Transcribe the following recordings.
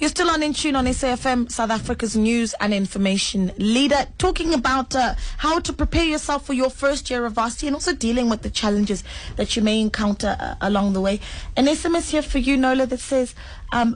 You're still on In Tune on SAFM, South Africa's news and information leader, talking about how to prepare yourself for your first year of varsity and also dealing with the challenges that you may encounter along the way. An SMS here for you, Nola, that says,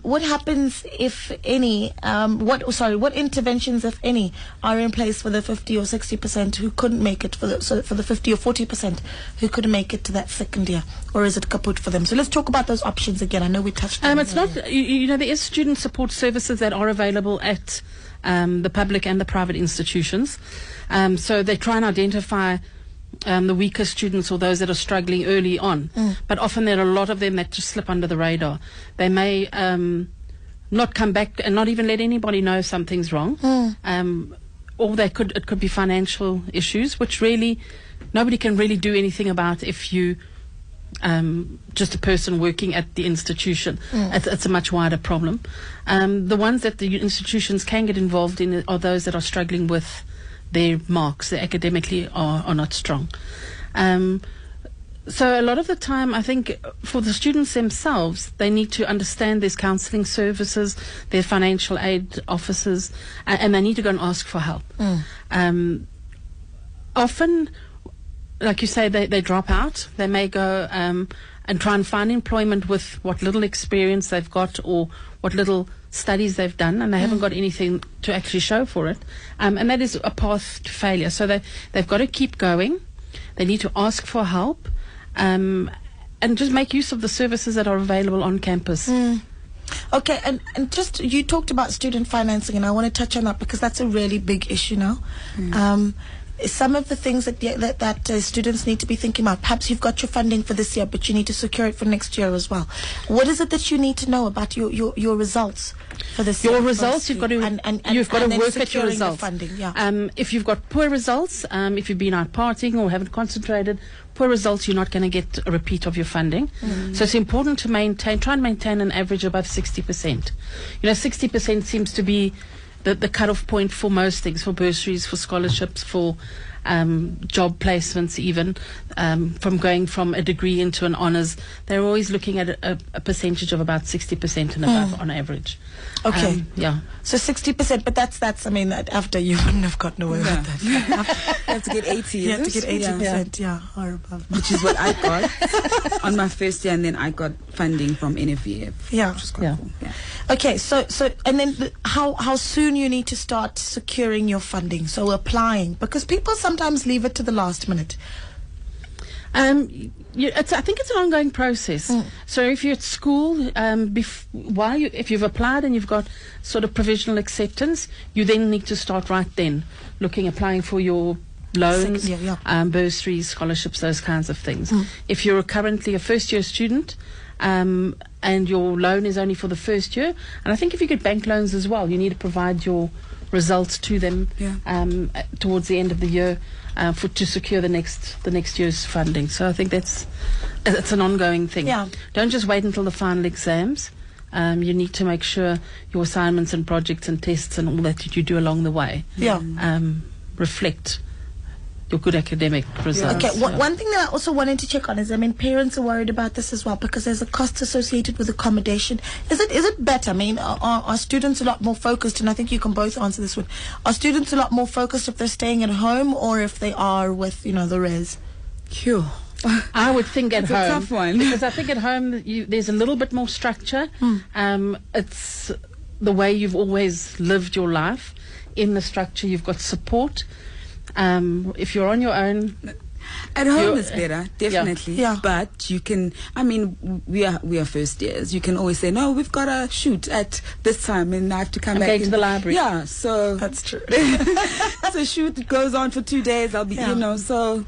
what happens if any, what interventions, if any, are in place for the 50 or 60% who couldn't make it, for the 50 or 40% who couldn't make it to that second year? Or is it kaput for them? So let's talk about those options again. I know we touched on it's not, you know, there is student support services that are available at the public and the private institutions. So they try and identify the weaker students or those that are struggling early on. But often there are a lot of them that just slip under the radar. They may not come back and not even let anybody know if something's wrong. Or it could be financial issues, which really nobody can really do anything about if you just a person working at the institution. It's a much wider problem. The ones that the institutions can get involved in are those that are struggling with their marks, they academically are not strong. So a lot of the time, I think for the students themselves, they need to understand there's counselling services, their financial aid officers, and they need to go and ask for help. Often, like you say, they drop out. They may go and try and find employment with what little experience they've got or what little studies they've done, and they haven't got anything to actually show for it. And that is a path to failure. So they've got to keep going. They need to ask for help and just make use of the services that are available on campus. Okay, and just, you talked about student financing, and I want to touch on that because that's a really big issue now. Some of the things that students need to be thinking about, perhaps you've got your funding for this year, but you need to secure it for next year as well. What is it that you need to know about your results for this year? Your results, you've got to work at your results. Funding, if you've got poor results, if you've been out partying or haven't concentrated, poor results, you're not going to get a repeat of your funding. So it's important to try and maintain an average above 60%. You know, 60% seems to be the cut-off point for most things, for bursaries, for scholarships, for job placements even, from going from a degree into an honours. They're always looking at a percentage of about 60% and above on average. Okay. Yeah. So 60%, but that's I mean, after you wouldn't have gotten away with that. You have to get 80. You have to get 80%, or above. Which is what I got on my first year, and then I got funding from NFVF. Yeah. Which was quite cool. Yeah. Okay, so and then how soon you need to start securing your funding, so applying, because people sometimes leave it to the last minute. I think it's an ongoing process. So if you're at school, if you've applied and you've got sort of provisional acceptance, you then need to start right then applying for your loans, bursaries, scholarships, those kinds of things. If you're currently a first-year student, and your loan is only for the first year, and I think if you get bank loans as well, you need to provide your results to them towards the end of the year to secure the next year's funding. So I think it's an ongoing thing. Don't just wait until the final exams. You need to make sure your assignments and projects and tests and all that you do along the way reflect your good academic results. Okay, one thing that I also wanted to check on is, I mean, parents are worried about this as well because there's a cost associated with accommodation. Is it better? I mean, are students a lot more focused? And I think you can both answer this one. Are students a lot more focused if they're staying at home or if they are with, the res? Phew. I would think at home. It's a tough one. Because I think at home there's a little bit more structure. It's the way you've always lived your life. In the structure, you've got support. If you're on your own, at home is better, definitely. But you can, I mean, we are first years. You can always say, no, we've got a shoot at this time, and I have to come back to the library. Yeah, so that's true. It's a shoot that goes on for 2 days. I'll be, so.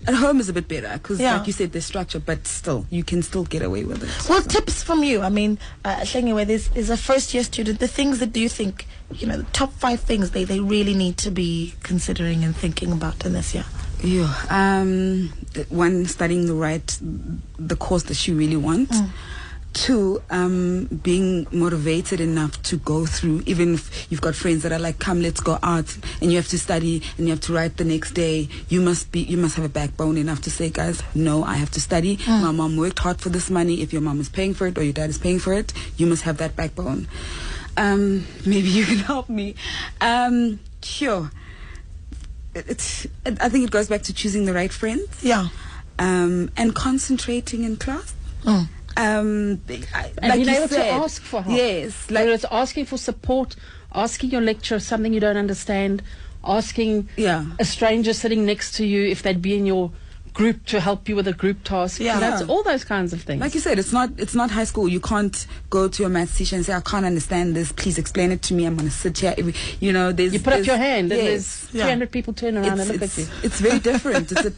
At home is a bit better because, like you said, there's structure, but still, you can still get away with it. Well, tips from you. I mean, anyway, there's a first-year student. The things that do you think, the top 5 things they really need to be considering and thinking about in this year? One, studying the course that you really want. Two, being motivated enough to go through, even if you've got friends that are like, come, let's go out, and you have to study and you have to write the next day. You must have a backbone enough to say, guys, no, I have to study. My mom worked hard for this money. If your mom is paying for it or your dad is paying for it, you must have that backbone. Maybe you can help me. Sure. I think it goes back to choosing the right friends. Yeah. And concentrating in class. And like being able said, to ask for help. Yes. Whether it's asking for support, asking your lecturer something you don't understand, asking a stranger sitting next to you if they'd be in your group to help you with a group task. That's all those kinds of things. Like you said, it's not high school. You can't go to your maths teacher and say, I can't understand this, please explain it to me. I'm going to sit here. You put up your hand and there's 300 people turn around and look at you. It's very different. It's a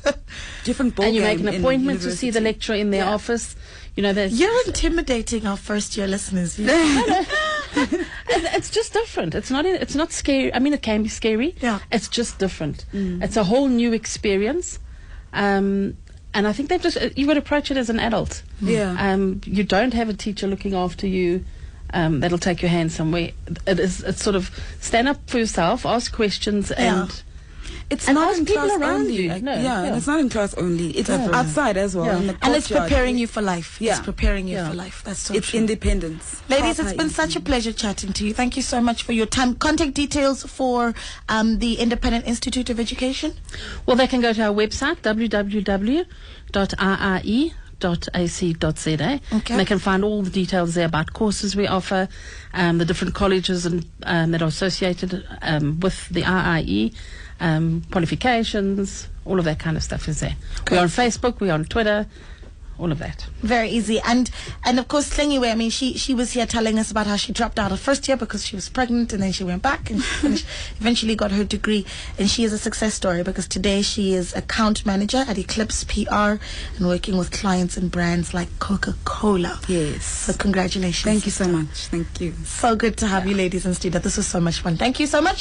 different ballgame. And you make an appointment to see the lecturer in their office. You're intimidating our first year listeners. It's just different. It's not scary. I mean, it can be scary. Yeah. It's just different. It's a whole new experience. And I think you've got to approach it as an adult. Yeah. You don't have a teacher looking after you that'll take your hand somewhere. It's sort of stand up for yourself, ask questions, and it's not ask in people class around only. you. And it's not in class only. It's outside as well. In the and it's courtyard. preparing you for life. Yeah. It's preparing you for life. That's so It's true. independence. Ladies, it's been such a pleasure chatting to you. Thank you so much for your time. Contact details for the Independent Institute of Education? Well, they can go to our website, www.rre.ac.za. Okay. And they can find all the details there about courses we offer, the different colleges and that are associated with the RIE, qualifications, all of that kind of stuff is there. Okay. We're on Facebook, we're on Twitter, all of that. Very easy. And of course, Slingiwe, I mean, she was here telling us about how she dropped out of first year because she was pregnant, and then she went back and eventually got her degree. And she is a success story because today she is account manager at Eclipse PR and working with clients and brands like Coca-Cola. Yes. So congratulations. Thank you so much. Thank you. So good to have you ladies in studio. This was so much fun. Thank you so much.